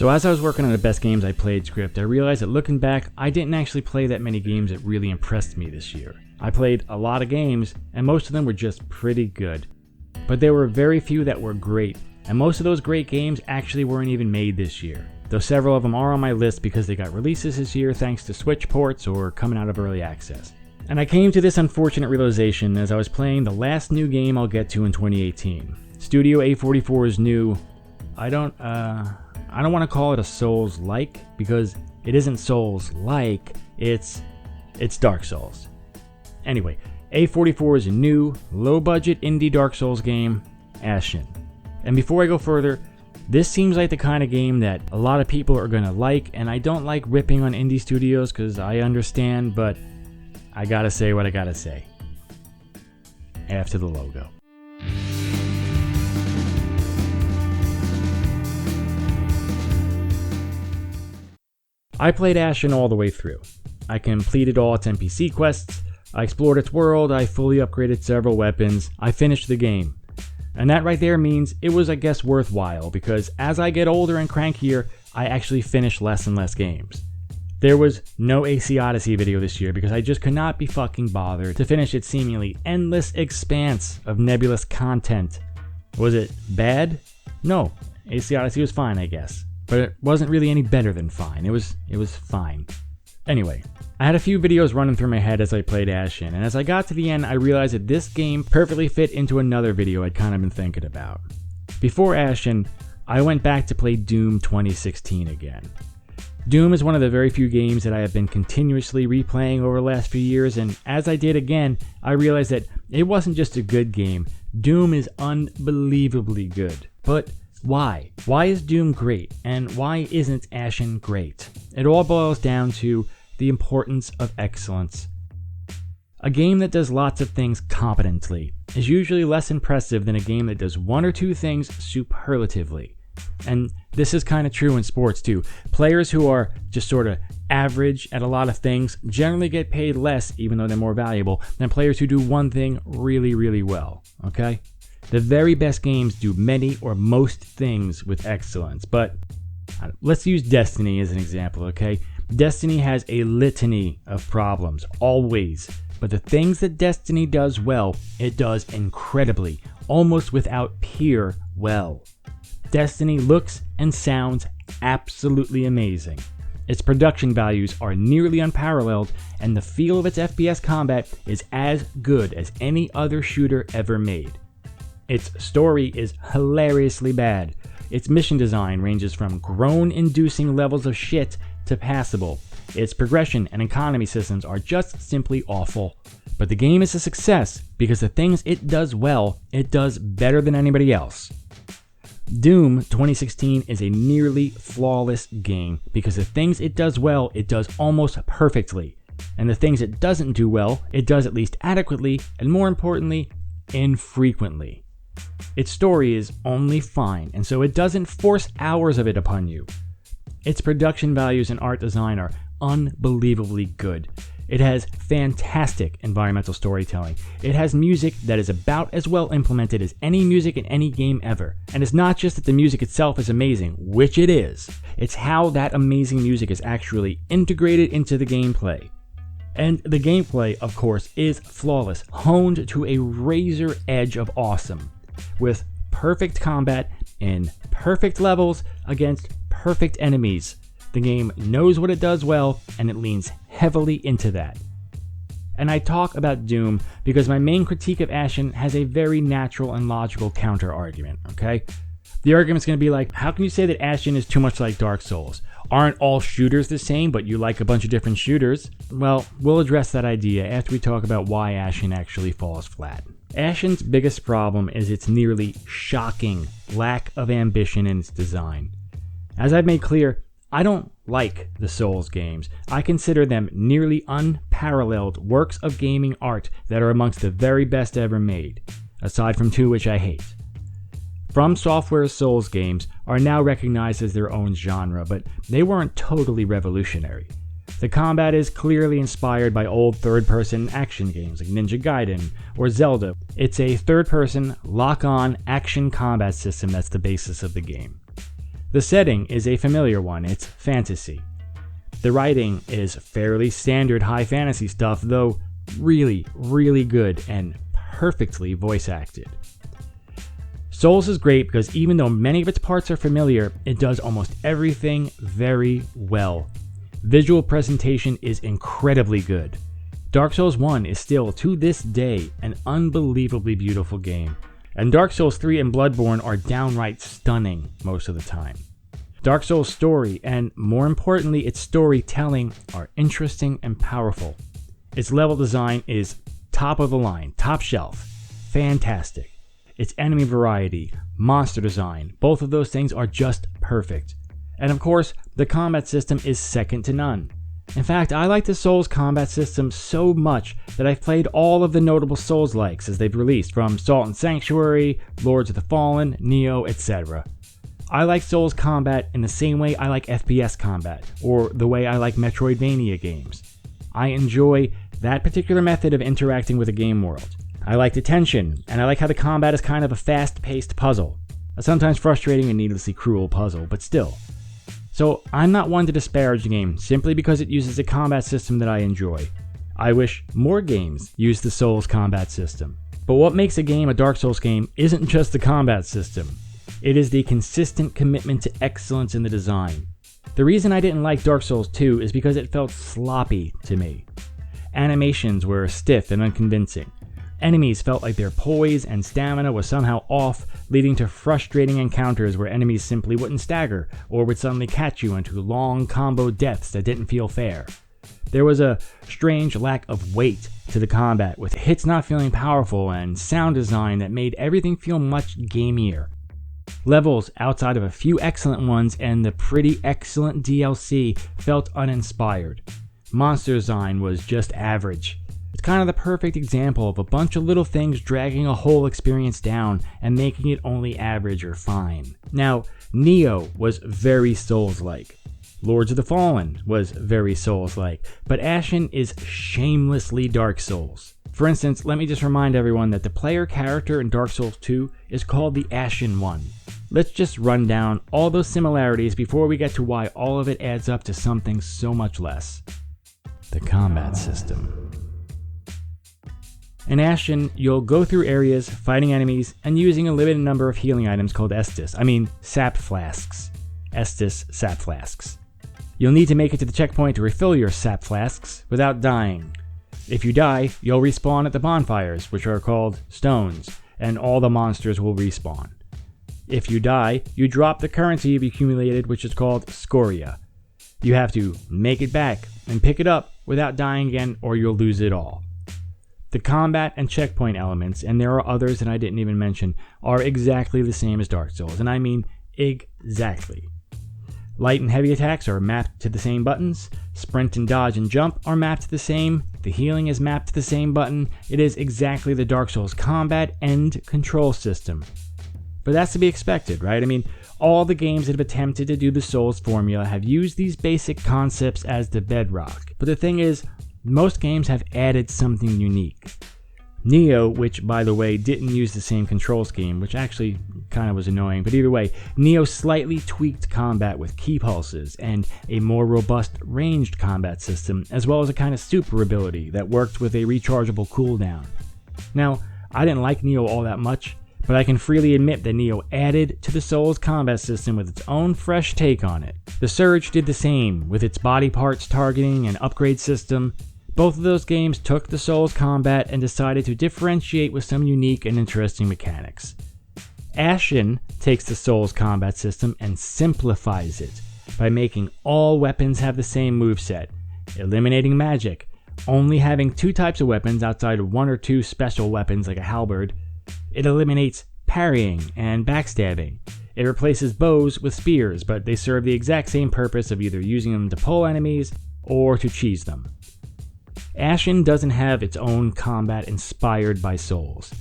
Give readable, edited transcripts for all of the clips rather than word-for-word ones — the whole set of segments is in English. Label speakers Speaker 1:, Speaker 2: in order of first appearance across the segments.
Speaker 1: So as I was working on the best games I played script, I realized that looking back, I didn't actually play that many games that really impressed me this year. I played a lot of games, and most of them were just pretty good. But there were very few that were great, and most of those great games actually weren't even made this year. Though several of them are on my list because they got releases this year thanks to Switch ports or coming out of early access. And I came to this unfortunate realization as I was playing the last new game I'll get to in 2018. Studio A44's new, I don't want to call it a Souls-like, because it isn't Souls-like, it's Dark Souls. Anyway, A44's new, low-budget indie Dark Souls game, Ashen. And before I go further, this seems like the kind of game that a lot of people are going to like, and I don't like ripping on indie studios because I understand, but I gotta say what I gotta say. After the logo. I played Ashen all the way through. I completed all its NPC quests, I explored its world, I fully upgraded several weapons, I finished the game. And that right there means it was, I guess, worthwhile, because as I get older and crankier, I actually finish less and less games. There was no AC Odyssey video this year because I just could not be fucking bothered to finish its seemingly endless expanse of nebulous content. Was it bad? No, AC Odyssey was fine, I guess. But it wasn't really any better than fine. It was fine. Anyway, I had a few videos running through my head as I played Ashen, and as I got to the end, I realized that this game perfectly fit into another video I'd kind of been thinking about. Before Ashen, I went back to play Doom 2016 again. Doom is one of the very few games that I have been continuously replaying over the last few years, and as I did again, I realized that it wasn't just a good game. Doom is unbelievably good. But why? Why is Doom great, and why isn't Ashen great? It all boils down to the importance of excellence. A game that does lots of things competently is usually less impressive than a game that does one or two things superlatively. And this is kind of true in sports too. Players who are just sort of average at a lot of things generally get paid less, even though they're more valuable, than players who do one thing really, really well, okay? The very best games do many or most things with excellence, but let's use Destiny as an example, okay? Destiny has a litany of problems, always, but the things that Destiny does well, it does incredibly, almost without peer well. Destiny looks and sounds absolutely amazing. Its production values are nearly unparalleled, and the feel of its FPS combat is as good as any other shooter ever made. Its story is hilariously bad. Its mission design ranges from groan-inducing levels of shit to passable. Its progression and economy systems are just simply awful. But the game is a success because the things it does well, it does better than anybody else. Doom 2016 is a nearly flawless game because the things it does well, it does almost perfectly. And the things it doesn't do well, it does at least adequately, and more importantly, infrequently. Its story is only fine, and so it doesn't force hours of it upon you. Its production values and art design are unbelievably good. It has fantastic environmental storytelling. It has music that is about as well implemented as any music in any game ever. And it's not just that the music itself is amazing, which it is. It's how that amazing music is actually integrated into the gameplay. And the gameplay, of course, is flawless, honed to a razor edge of awesome, with perfect combat in perfect levels against perfect enemies. The game knows what it does well, and it leans heavily into that. And I talk about Doom because my main critique of Ashen has a very natural and logical counter-argument, okay? The argument's going to be like, how can you say that Ashen is too much like Dark Souls? Aren't all shooters the same, but you like a bunch of different shooters? Well, we'll address that idea after we talk about why Ashen actually falls flat. Ashen's biggest problem is its nearly shocking lack of ambition in its design. As I've made clear, I don't like the Souls games. I consider them nearly unparalleled works of gaming art that are amongst the very best ever made, aside from two which I hate. From Software's Souls games are now recognized as their own genre, but they weren't totally revolutionary. The combat is clearly inspired by old third-person action games like Ninja Gaiden or Zelda. It's a third-person, lock-on action combat system that's the basis of the game. The setting is a familiar one, it's fantasy. The writing is fairly standard high fantasy stuff, though really, really good and perfectly voice acted. Souls is great because even though many of its parts are familiar, it does almost everything very well. Visual presentation is incredibly good. Dark Souls 1 is still, to this day, an unbelievably beautiful game, and Dark Souls 3 and Bloodborne are downright stunning most of the time. Dark Souls' story, and more importantly its storytelling, are interesting and powerful. Its level design is top of the line, top shelf, fantastic. Its enemy variety, monster design, both of those things are just perfect. And of course, the combat system is second to none. In fact, I like the Souls combat system so much that I've played all of the notable Souls-likes as they've released, from Salt and Sanctuary, Lords of the Fallen, Nioh, etc. I like Souls combat in the same way I like FPS combat, or the way I like Metroidvania games. I enjoy that particular method of interacting with a game world. I like the tension, and I like how the combat is kind of a fast-paced puzzle. A sometimes frustrating and needlessly cruel puzzle, but still. So I'm not one to disparage the game simply because it uses a combat system that I enjoy. I wish more games used the Souls combat system. But what makes a game a Dark Souls game isn't just the combat system. It is the consistent commitment to excellence in the design. The reason I didn't like Dark Souls 2 is because it felt sloppy to me. Animations were stiff and unconvincing. Enemies felt like their poise and stamina was somehow off, leading to frustrating encounters where enemies simply wouldn't stagger or would suddenly catch you into long combo deaths that didn't feel fair. There was a strange lack of weight to the combat, with hits not feeling powerful and sound design that made everything feel much gamier. Levels outside of a few excellent ones and the pretty excellent DLC felt uninspired. Monster design was just average. It's kind of the perfect example of a bunch of little things dragging a whole experience down and making it only average or fine. Now, Nioh was very Souls-like. Lords of the Fallen was very Souls-like, but Ashen is shamelessly Dark Souls. For instance, let me just remind everyone that the player character in Dark Souls 2 is called the Ashen One. Let's just run down all those similarities before we get to why all of it adds up to something so much less. The combat system. In Ashen, you'll go through areas, fighting enemies, and using a limited number of healing items called sap flasks. Sap flasks. You'll need to make it to the checkpoint to refill your sap flasks without dying. If you die, you'll respawn at the bonfires, which are called stones, and all the monsters will respawn. If you die, you drop the currency you've accumulated, which is called scoria. You have to make it back and pick it up without dying again, or you'll lose it all. The combat and checkpoint elements, and there are others that I didn't even mention, are exactly the same as Dark Souls, and I mean exactly. Light and heavy attacks are mapped to the same buttons, sprint and dodge and jump are mapped to the same, the healing is mapped to the same button. It is exactly the Dark Souls combat and control system. But that's to be expected, right? I mean, all the games that have attempted to do the Souls formula have used these basic concepts as the bedrock. But the thing is, most games have added something unique. Nioh, which by the way didn't use the same control scheme, which actually kind of was annoying, but either way, Nioh slightly tweaked combat with key pulses and a more robust ranged combat system, as well as a kind of super ability that worked with a rechargeable cooldown. Now, I didn't like Nioh all that much, but I can freely admit that Nioh added to the Souls combat system with its own fresh take on it. The Surge did the same, with its body parts targeting and upgrade system. Both of those games took the Souls combat and decided to differentiate with some unique and interesting mechanics. Ashen takes the Souls combat system and simplifies it by making all weapons have the same moveset, eliminating magic, only having two types of weapons outside of one or two special weapons like a halberd. It eliminates parrying and backstabbing. It replaces bows with spears, but they serve the exact same purpose of either using them to pull enemies or to cheese them. Ashen doesn't have its own combat inspired by Souls.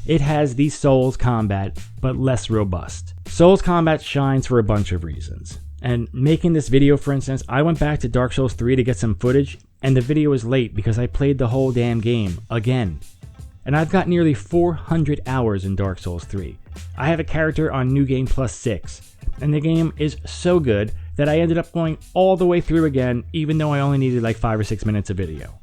Speaker 1: It has the Souls combat, but less robust. Souls combat shines for a bunch of reasons. And making this video, for instance, I went back to Dark Souls 3 to get some footage, and the video was late because I played the whole damn game again. And I've got nearly 400 hours in Dark Souls 3. I have a character on New Game Plus 6. and the game is so good that I ended up going all the way through again, even though I only needed like 5 or 6 minutes of video.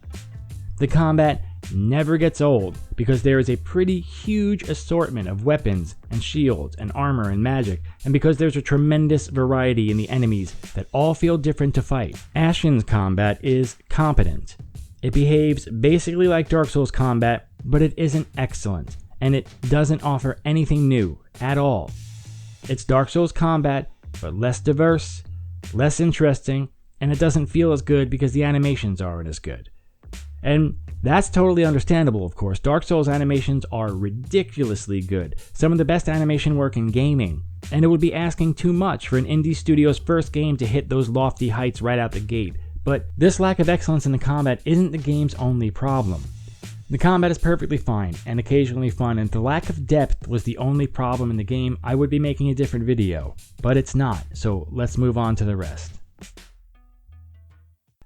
Speaker 1: The combat never gets old because there is a pretty huge assortment of weapons and shields and armor and magic, and because there's a tremendous variety in the enemies that all feel different to fight. Ashen's combat is competent. It behaves basically like Dark Souls combat, but it isn't excellent, and it doesn't offer anything new at all. It's Dark Souls combat, but less diverse, less interesting, and it doesn't feel as good because the animations aren't as good. And that's totally understandable, of course. Dark Souls animations are ridiculously good, some of the best animation work in gaming, and it would be asking too much for an indie studio's first game to hit those lofty heights right out the gate. But this lack of excellence in the combat isn't the game's only problem. The combat is perfectly fine and occasionally fun, and if the lack of depth was the only problem in the game, I would be making a different video. But it's not, so let's move on to the rest.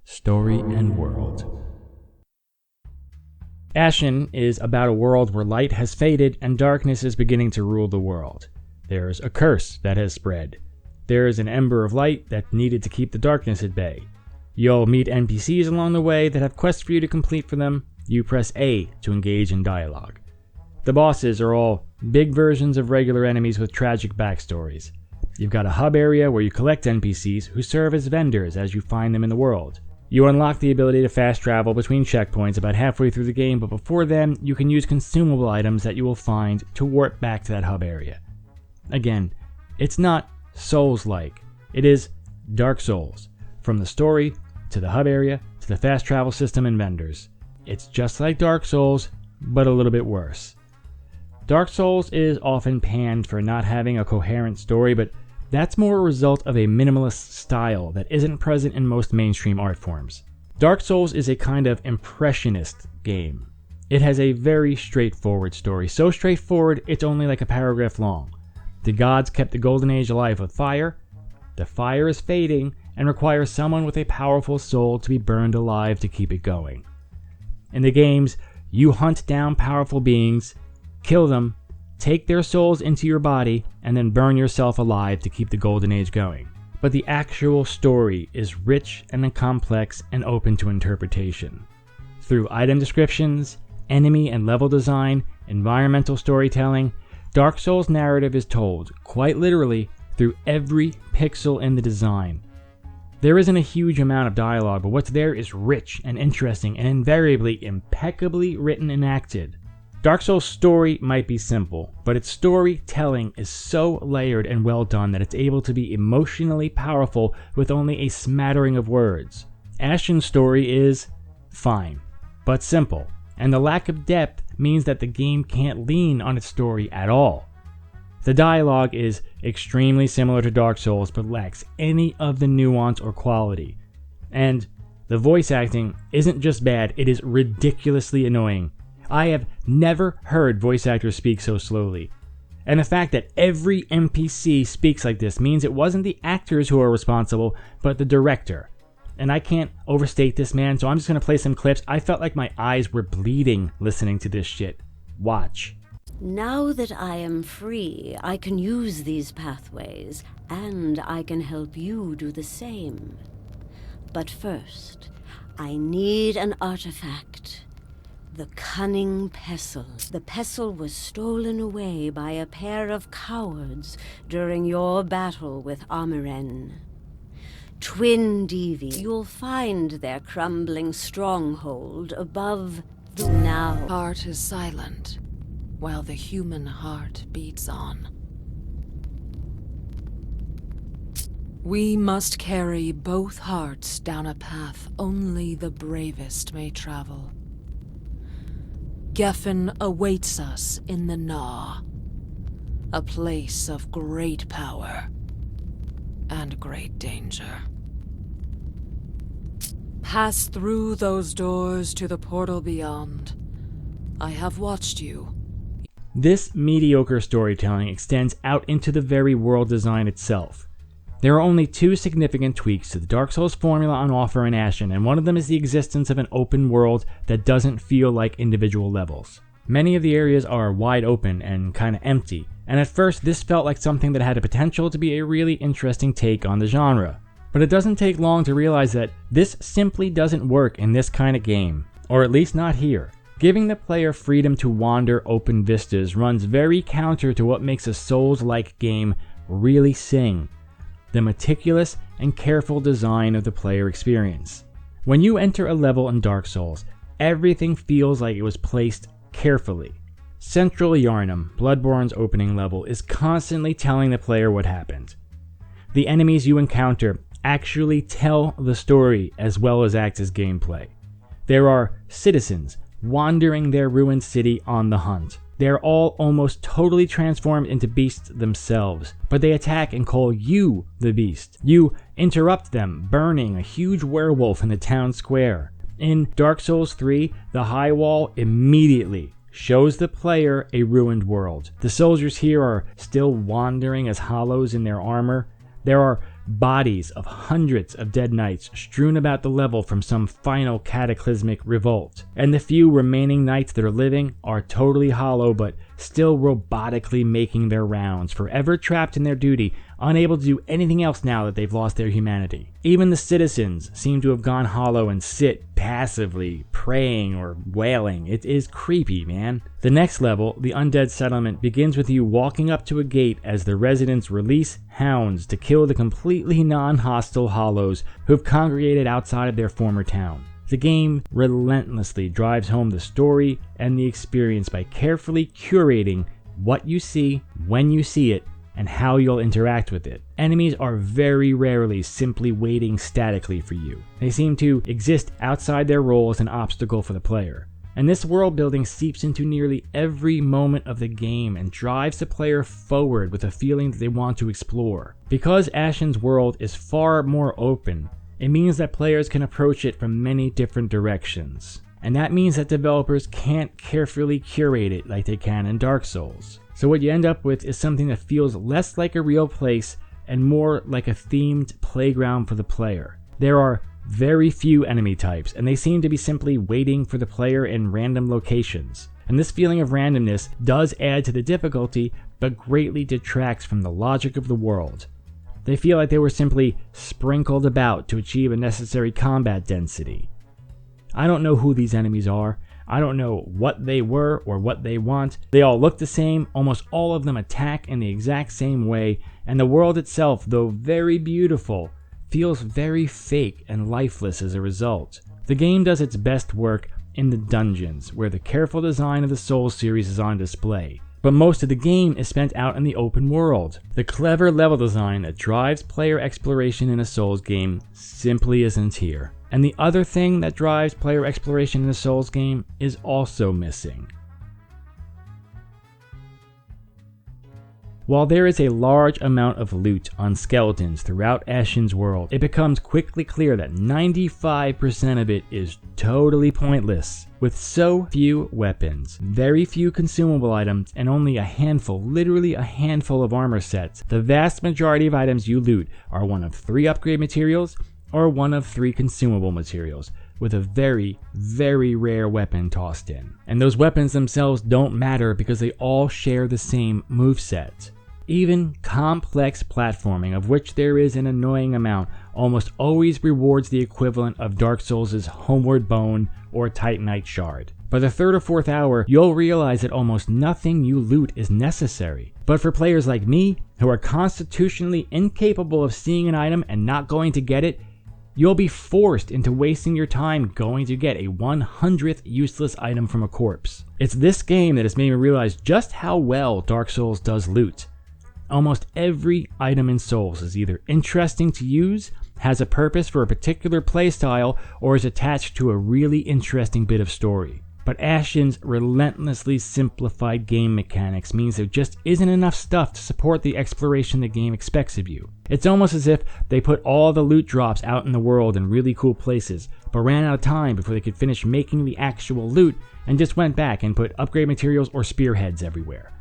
Speaker 1: Story and world. Ashen is about a world where light has faded and darkness is beginning to rule the world. There's a curse that has spread. There's an ember of light that needed to keep the darkness at bay. You'll meet NPCs along the way that have quests for you to complete for them. You press A to engage in dialogue. The bosses are all big versions of regular enemies with tragic backstories. You've got a hub area where you collect NPCs who serve as vendors as you find them in the world. You unlock the ability to fast travel between checkpoints about halfway through the game, but before then, you can use consumable items that you will find to warp back to that hub area. Again, it's not Souls-like. It is Dark Souls, from the story, to the hub area, to the fast travel system and vendors. It's just like Dark Souls, but a little bit worse. Dark Souls is often panned for not having a coherent story, but that's more a result of a minimalist style that isn't present in most mainstream art forms. Dark Souls is a kind of impressionist game. It has a very straightforward story, so straightforward it's only like a paragraph long. The gods kept the Golden Age alive with fire. The fire is fading and requires someone with a powerful soul to be burned alive to keep it going. In the games, you hunt down powerful beings, kill them, take their souls into your body, and then burn yourself alive to keep the Golden Age going. But the actual story is rich and complex and open to interpretation. Through item descriptions, enemy and level design, environmental storytelling, Dark Souls' narrative is told, quite literally, through every pixel in the design. There isn't a huge amount of dialogue, but what's there is rich and interesting and invariably impeccably written and acted. Dark Souls' story might be simple, but its storytelling is so layered and well done that it's able to be emotionally powerful with only a smattering of words. Ashen's story is fine, but simple, and the lack of depth means that the game can't lean on its story at all. The dialogue is extremely similar to Dark Souls, but lacks any of the nuance or quality. And the voice acting isn't just bad, it is ridiculously annoying. I have never heard voice actors speak so slowly. And the fact that every NPC speaks like this means it wasn't the actors who are responsible, but the director. And I can't overstate this, man, so I'm just gonna play some clips. I felt like my eyes were bleeding listening to this shit. Watch.
Speaker 2: Now that I am free, I can use these pathways, and I can help you do the same. But first, I need an artifact. The cunning pestle. The pestle was stolen away by a pair of cowards during your battle with Amiren. Twin Devi, you'll find their crumbling stronghold above the now.
Speaker 3: Heart is silent, while the human heart beats on. We must carry both hearts down a path only the bravest may travel. Geffen awaits us in the Gnaw, a place of great power and great danger. Pass through those doors to the portal beyond. I have watched you.
Speaker 1: This mediocre storytelling extends out into the very world design itself. There are only two significant tweaks to the Dark Souls formula on offer in Ashen, and one of them is the existence of an open world that doesn't feel like individual levels. Many of the areas are wide open and kind of empty, and at first this felt like something that had the potential to be a really interesting take on the genre. But it doesn't take long to realize that this simply doesn't work in this kind of game, or at least not here. Giving the player freedom to wander open vistas runs very counter to what makes a Souls-like game really sing: the meticulous and careful design of the player experience. When you enter a level in Dark Souls, everything feels like it was placed carefully. Central Yharnam, Bloodborne's opening level, is constantly telling the player what happened. The enemies you encounter actually tell the story as well as act as gameplay. There are citizens wandering their ruined city on the hunt. They are all almost totally transformed into beasts themselves, but they attack and call you the beast. You interrupt them, burning a huge werewolf in the town square. In Dark Souls 3, the High Wall immediately shows the player a ruined world. The soldiers here are still wandering as hollows in their armor. There are bodies of hundreds of dead knights strewn about the level from some final cataclysmic revolt, and the few remaining knights that are living are totally hollow but still robotically making their rounds, forever trapped in their duty, unable to do anything else now that they've lost their humanity. Even the citizens seem to have gone hollow and sit passively, praying or wailing. It is creepy, man. The next level, the Undead Settlement, begins with you walking up to a gate as the residents release hounds to kill the completely non-hostile hollows who've congregated outside of their former town. The game relentlessly drives home the story and the experience by carefully curating what you see, when you see it, and how you'll interact with it. Enemies are very rarely simply waiting statically for you. They seem to exist outside their role as an obstacle for the player. And this world building seeps into nearly every moment of the game and drives the player forward with a feeling that they want to explore. Because Ashen's world is far more open, it means that players can approach it from many different directions. And that means that developers can't carefully curate it like they can in Dark Souls. So what you end up with is something that feels less like a real place and more like a themed playground for the player. There are very few enemy types, and they seem to be simply waiting for the player in random locations. And this feeling of randomness does add to the difficulty, but greatly detracts from the logic of the world. They feel like they were simply sprinkled about to achieve a necessary combat density. I don't know who these enemies are. I don't know what they were or what they want. They all look the same, almost all of them attack in the exact same way, and the world itself, though very beautiful, feels very fake and lifeless as a result. The game does its best work in the dungeons, where the careful design of the Souls series is on display. But most of the game is spent out in the open world. The clever level design that drives player exploration in a Souls game simply isn't here. And the other thing that drives player exploration in a Souls game is also missing. While there is a large amount of loot on skeletons throughout Ashen's world, it becomes quickly clear that 95% of it is totally pointless. With so few weapons, very few consumable items, and only a handful, literally a handful of armor sets, the vast majority of items you loot are one of 3 upgrade materials or one of 3 consumable materials, with a very, very rare weapon tossed in. And those weapons themselves don't matter because they all share the same moveset. Even complex platforming, of which there is an annoying amount, almost always rewards the equivalent of Dark Souls' Homeward Bone or Titanite Shard. By the 3rd or 4th hour, you'll realize that almost nothing you loot is necessary. But for players like me, who are constitutionally incapable of seeing an item and not going to get it, you'll be forced into wasting your time going to get a 100th useless item from a corpse. It's this game that has made me realize just how well Dark Souls does loot. Almost every item in Souls is either interesting to use, has a purpose for a particular playstyle, or is attached to a really interesting bit of story. But Ashen's relentlessly simplified game mechanics means there just isn't enough stuff to support the exploration the game expects of you. It's almost as if they put all the loot drops out in the world in really cool places, but ran out of time before they could finish making the actual loot, and just went back and put upgrade materials or spearheads everywhere.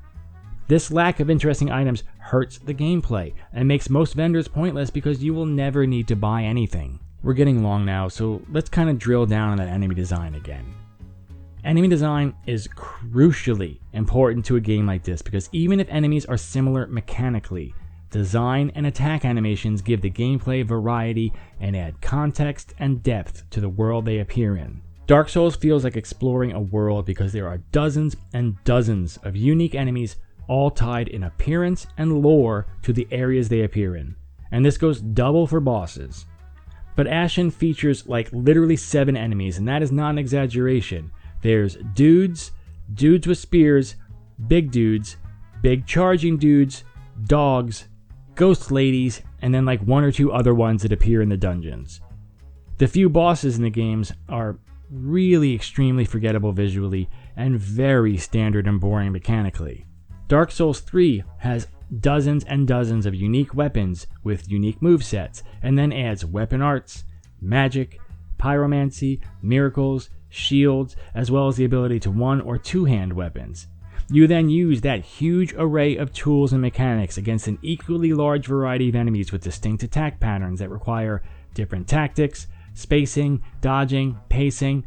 Speaker 1: This lack of interesting items hurts the gameplay, and makes most vendors pointless because you will never need to buy anything. We're getting long now, so let's kind of drill down on that enemy design again. Enemy design is crucially important to a game like this because even if enemies are similar mechanically, design and attack animations give the gameplay variety and add context and depth to the world they appear in. Dark Souls feels like exploring a world because there are dozens and dozens of unique enemies all tied in appearance and lore to the areas they appear in, and this goes double for bosses. But Ashen features like literally 7 enemies, and that is not an exaggeration. There's dudes, dudes with spears, big charging dudes, dogs, ghost ladies, and then like 1 or 2 other ones that appear in the dungeons. The few bosses in the games are really extremely forgettable visually and very standard and boring mechanically. Dark Souls 3 has dozens and dozens of unique weapons with unique movesets, and then adds weapon arts, magic, pyromancy, miracles, shields, as well as the ability to 1 or 2-hand weapons. You then use that huge array of tools and mechanics against an equally large variety of enemies with distinct attack patterns that require different tactics, spacing, dodging, pacing.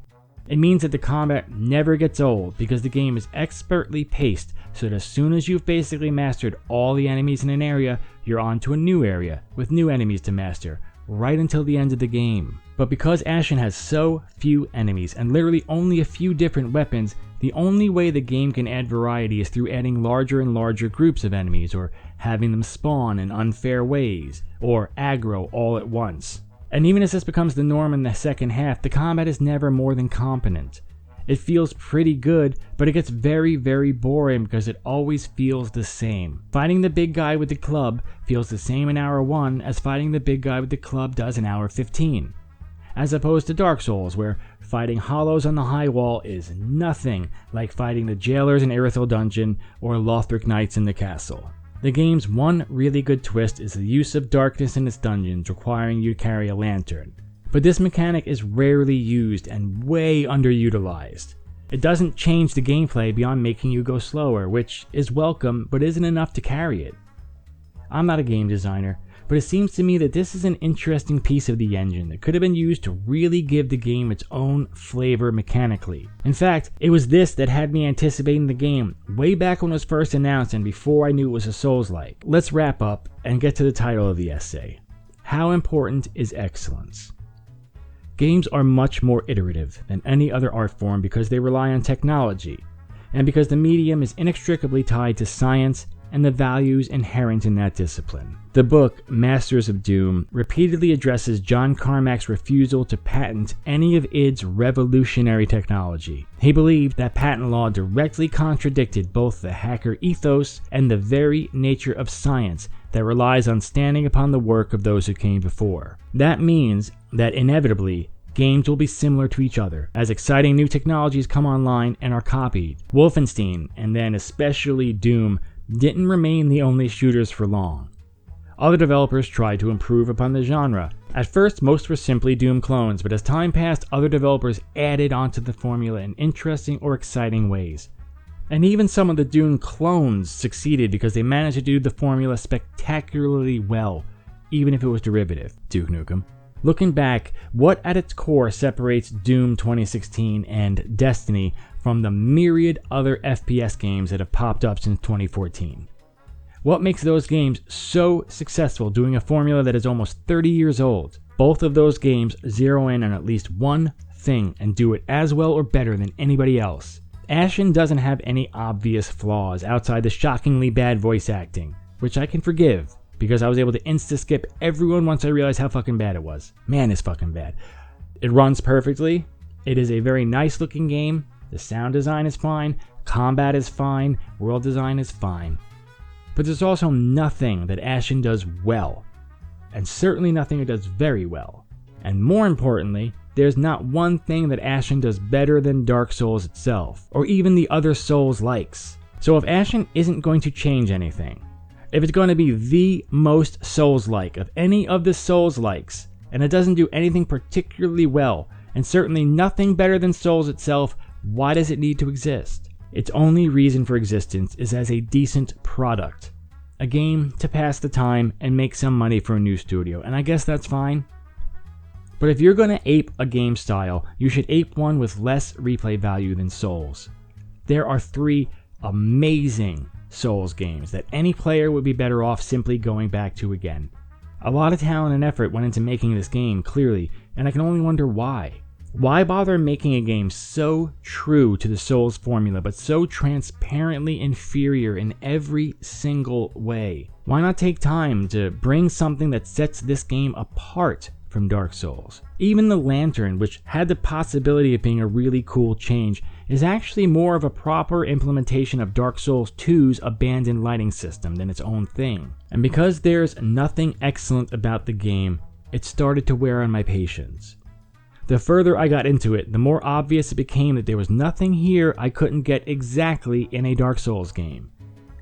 Speaker 1: It means that the combat never gets old because the game is expertly paced so that as soon as you've basically mastered all the enemies in an area, you're on to a new area with new enemies to master, right until the end of the game. But because Ashen has so few enemies and literally only a few different weapons, the only way the game can add variety is through adding larger and larger groups of enemies, or having them spawn in unfair ways, or aggro all at once. And even as this becomes the norm in the second half, the combat is never more than competent. It feels pretty good, but it gets very, very boring because it always feels the same. Fighting the big guy with the club feels the same in hour 1 as fighting the big guy with the club does in hour 15. As opposed to Dark Souls, where fighting hollows on the high wall is nothing like fighting the jailers in Irithyll Dungeon or Lothric Knights in the castle. The game's one really good twist is the use of darkness in its dungeons, requiring you to carry a lantern. But this mechanic is rarely used and way underutilized. It doesn't change the gameplay beyond making you go slower, which is welcome but isn't enough to carry it. I'm not a game designer, but it seems to me that this is an interesting piece of the engine that could have been used to really give the game its own flavor mechanically. In fact, it was this that had me anticipating the game way back when it was first announced and before I knew it was a Souls-like. Let's wrap up and get to the title of the essay. How important is excellence? Games are much more iterative than any other art form because they rely on technology, and because the medium is inextricably tied to science and the values inherent in that discipline. The book, Masters of Doom, repeatedly addresses John Carmack's refusal to patent any of id's revolutionary technology. He believed that patent law directly contradicted both the hacker ethos and the very nature of science that relies on standing upon the work of those who came before. That means that inevitably, games will be similar to each other, as exciting new technologies come online and are copied. Wolfenstein, and then especially Doom, didn't remain the only shooters for long. Other developers tried to improve upon the genre. At first, most were simply Doom clones, but as time passed, other developers added onto the formula in interesting or exciting ways. And even some of the Doom clones succeeded because they managed to do the formula spectacularly well, even if it was derivative. Duke Nukem. Looking back, what at its core separates Doom 2016 and Destiny from the myriad other FPS games that have popped up since 2014? What makes those games so successful doing a formula that is almost 30 years old? Both of those games zero in on at least one thing and do it as well or better than anybody else. Ashen doesn't have any obvious flaws outside the shockingly bad voice acting, which I can forgive, because I was able to insta-skip everyone once I realized how fucking bad it was. Man, it's fucking bad. It runs perfectly. It is a very nice looking game. The sound design is fine. Combat is fine. World design is fine. But there's also nothing that Ashen does well. And certainly nothing it does very well. And more importantly, there's not one thing that Ashen does better than Dark Souls itself, or even the other Souls-likes. So if Ashen isn't going to change anything, if it's going to be the most Souls-like of any of the Souls-likes, and it doesn't do anything particularly well, and certainly nothing better than Souls itself, why does it need to exist? Its only reason for existence is as a decent product. A game to pass the time and make some money for a new studio, and I guess that's fine. But if you're going to ape a game style, you should ape one with less replay value than Souls. There are 3 amazing Souls games that any player would be better off simply going back to again. A lot of talent and effort went into making this game, clearly, and I can only wonder why. Why bother making a game so true to the Souls formula, but so transparently inferior in every single way? Why not take time to bring something that sets this game apart from Dark Souls? Even the lantern, which had the possibility of being a really cool change, is actually more of a proper implementation of Dark Souls 2's abandoned lighting system than its own thing. And because there's nothing excellent about the game, it started to wear on my patience. The further I got into it, the more obvious it became that there was nothing here I couldn't get exactly in a Dark Souls game.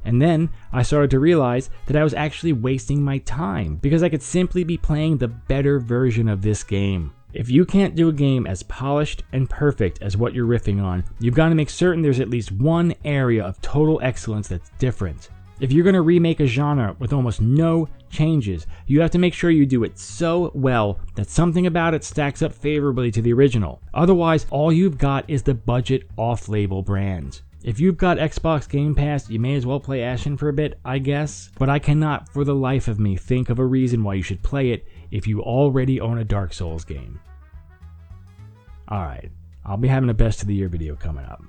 Speaker 1: And then I started to realize that I was actually wasting my time because I could simply be playing the better version of this game. If you can't do a game as polished and perfect as what you're riffing on, you've got to make certain there's at least one area of total excellence that's different. If you're going to remake a genre with almost no changes, you have to make sure you do it so well that something about it stacks up favorably to the original. Otherwise, all you've got is the budget off-label brand. If you've got Xbox Game Pass, you may as well play Ashen for a bit, I guess, but I cannot for the life of me think of a reason why you should play it if you already own a Dark Souls game. Alright, I'll be having a best of the year video coming up.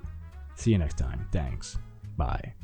Speaker 1: See you next time. Thanks. Bye.